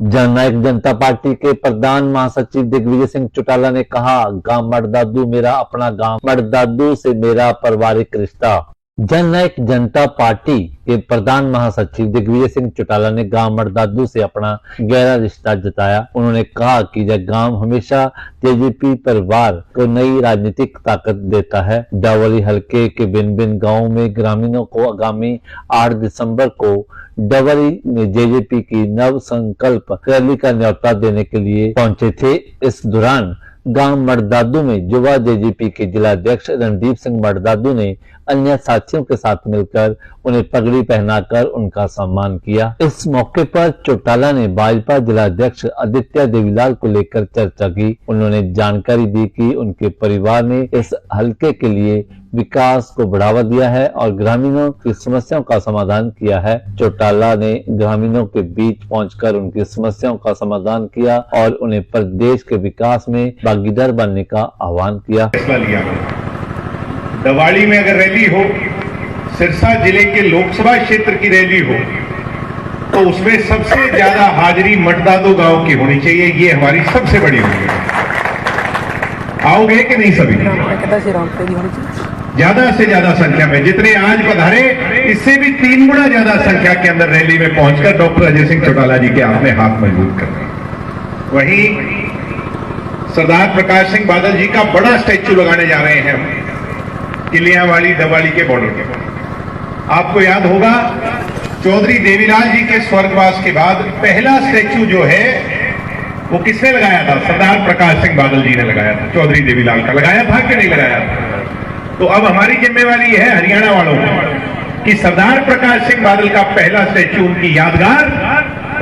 जननायक जनता party के प्रधान महासचिव दिग्विजय सिंह चौटाला ने कहा, गांव मडदादू मेरा अपना गांव, मडदादू से मेरा पारिवारिक रिश्ता। जननायक जनता पार्टी के प्रधान महासचिव दिग्विजय सिंह चौटाला ने गांव मडदादू से अपना गहरा रिश्ता जताया। उन्होंने कहा कि यह गांव हमेशा जेजेपी परिवार को नई राजनीतिक ताकत देता है। डावली हल्के के भिन्न गांवों में ग्रामीणों को आगामी 8 दिसंबर को डावली में जेजेपी की नव संकल्प रैली का न्योता देने के लिए पहुंचे थे। इस दौरान गांव मडदादू में युवा जेजेपी के जिलाध्यक्ष रणदीप सिंह मडदादू ने अन्य साथियों के साथ मिलकर उन्हें पगड़ी पहनाकर उनका सम्मान किया। इस मौके पर चौटाला ने भाजपा जिलाध्यक्ष आदित्य देवीलाल को लेकर चर्चा की। उन्होंने जानकारी दी कि उनके परिवार ने इस हल्के के लिए विकास को बढ़ावा दिया है और ग्रामीणों की समस्याओं का समाधान किया है। चौटाला ने ग्रामीणों के बीच पहुंचकर उनकी समस्याओं का समाधान किया और उन्हें प्रदेश के विकास में भागीदार बनने का आह्वान किया। दवाड़ी में अगर रैली हो, सिरसा जिले के लोकसभा क्षेत्र की रैली हो, तो उसमें सबसे ज्यादा हाजिरी मडदादू गांव की होनी चाहिए। ये हमारी सबसे बड़ी उम्मीद है। आओगे कि नहीं सभी? ज्यादा से ज्यादा संख्या में, जितने आज पधारे इससे भी 3 गुना ज्यादा संख्या के अंदर रैली में पहुंचकर डॉक्टर अजय सिंह चौटाला जी के आपने हाथ मजबूत कर दिए। वहीं सरदार प्रकाश सिंह बादल जी का बड़ा स्टैच्यू लगाने जा रहे हैं हम किलियांवाली दवाड़ी के बॉर्डर पे। आपको याद होगा चौधरी देवीलाल जी के स्वर्गवास के बाद पहला स्टैच्यू जो है वो किसने लगाया था? सरदार प्रकाश सिंह बादल जी ने लगाया था। चौधरी देवीलाल का लगाया था कि नहीं लगाया था? तो अब हमारी जिम्मेवारी है हरियाणा वालों की कि सरदार प्रकाश सिंह बादल का पहला स्टैच्यू उनकी यादगार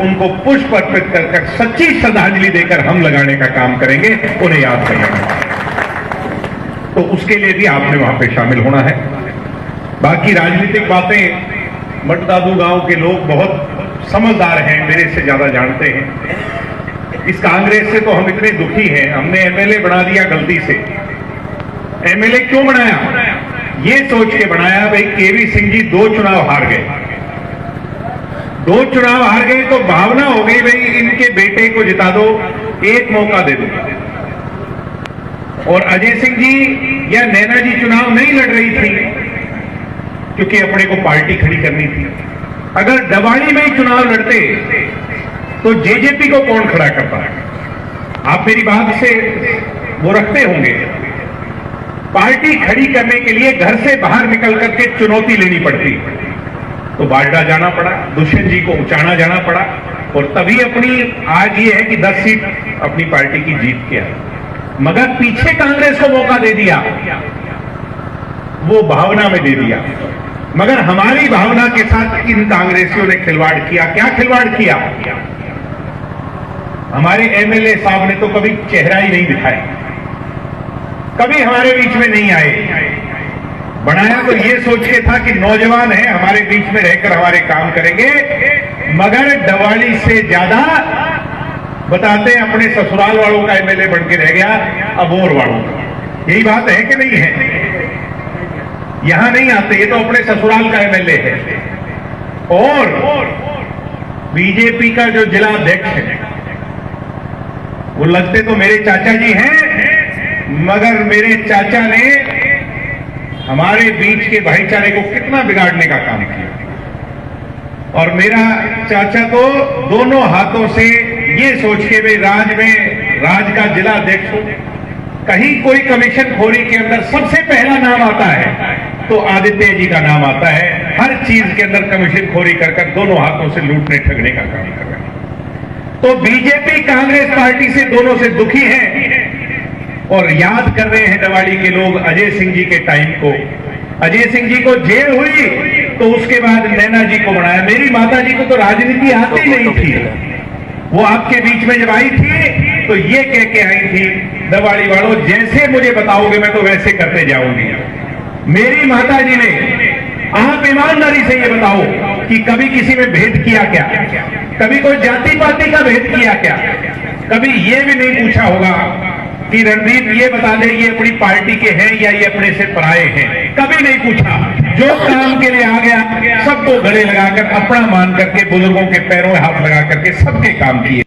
उनको पुष्प अर्पित कर सच्ची श्रद्धांजलि देकर हम लगाने का काम करेंगे, उन्हें याद करेंगे। तो उसके लिए भी आपने वहां पे शामिल होना है। बाकी राजनीतिक बातें मडदादू गांव के लोग बहुत समझदार हैं, मेरे से ज्यादा जानते हैं। इस कांग्रेस से तो हम इतने दुखी हैं, हमने एमएलए बना दिया गलती से। एमएलए क्यों बनाया? ये सोच के बनाया भाई केवी सिंह जी 2 चुनाव हार गए। 2 चुनाव हार गए तो भावना हो गई भाई इनके बेटे को जिता दो, एक मौका दे दो। और अजय सिंह जी या नैना जी चुनाव नहीं लड़ रही थी क्योंकि अपने को पार्टी खड़ी करनी थी। अगर दवाड़ी में ही चुनाव लड़ते तो जेजेपी को कौन खड़ा करता है? आप मेरी बात से वो रखते होंगे। पार्टी खड़ी करने के लिए घर से बाहर निकल करके चुनौती लेनी पड़ती, तो बाडा जाना पड़ा, दुष्यंत जी को उचाना जाना पड़ा और तभी अपनी आज ये है कि 10 सीट अपनी पार्टी की जीत के आई। मगर पीछे कांग्रेस को मौका दे दिया, वो भावना में दे दिया। मगर हमारी भावना के साथ इन कांग्रेसियों ने खिलवाड़ किया। क्या खिलवाड़ किया? हमारे एमएलए साहब ने तो कभी चेहरा ही नहीं दिखाया, कभी हमारे बीच में नहीं आए। बनाया तो ये सोच के था कि नौजवान है, हमारे बीच में रहकर हमारे काम करेंगे। मगर दवाड़ी से ज्यादा बताते हैं अपने ससुराल वालों का एमएलए बन के रह गया, अबोर वालों का। यही बात है कि नहीं है? यहां नहीं आते, ये तो अपने ससुराल का एमएलए है। और बीजेपी का जो जिला अध्यक्ष है वो लगते तो मेरे चाचा जी हैं, मगर मेरे चाचा ने हमारे बीच के भाईचारे को कितना बिगाड़ने का काम किया। और मेरा चाचा तो दोनों हाथों से ये सोच के भाई राज का जिला अध्यक्ष हो, कहीं कोई कमीशन खोरी के अंदर सबसे पहला नाम आता है तो आदित्य जी का नाम आता है। हर चीज के अंदर कमीशन खोरी कर दोनों हाथों से लूटने ठगने का काम कर रहे हैं। तो बीजेपी कांग्रेस पार्टी से दोनों से दुखी है और याद कर रहे हैं दवाड़ी के लोग अजय सिंह जी के टाइम को। अजय सिंह जी को जेल हुई तो उसके बाद नैना जी को बनाया। मेरी माता जी को तो राजनीति आती नहीं थी, वो आपके बीच में जब आई थी तो ये कह के आई थी, दवाड़ी वालों जैसे मुझे बताओगे मैं तो वैसे करते जाऊंगी। मेरी माता जी ने, आप ईमानदारी से ये बताओ कि कभी किसी में भेद किया क्या? कभी कोई जाति पाति का भेद किया क्या? कभी ये भी नहीं पूछा होगा कि रणदीप ये बता दे ये अपनी पार्टी के हैं या ये अपने से पराए हैं? कभी नहीं पूछा। जो काम के लिए आ गया सबको गले लगाकर अपना मान करके बुजुर्गों के पैरों में हाथ लगा करके सबके काम किए।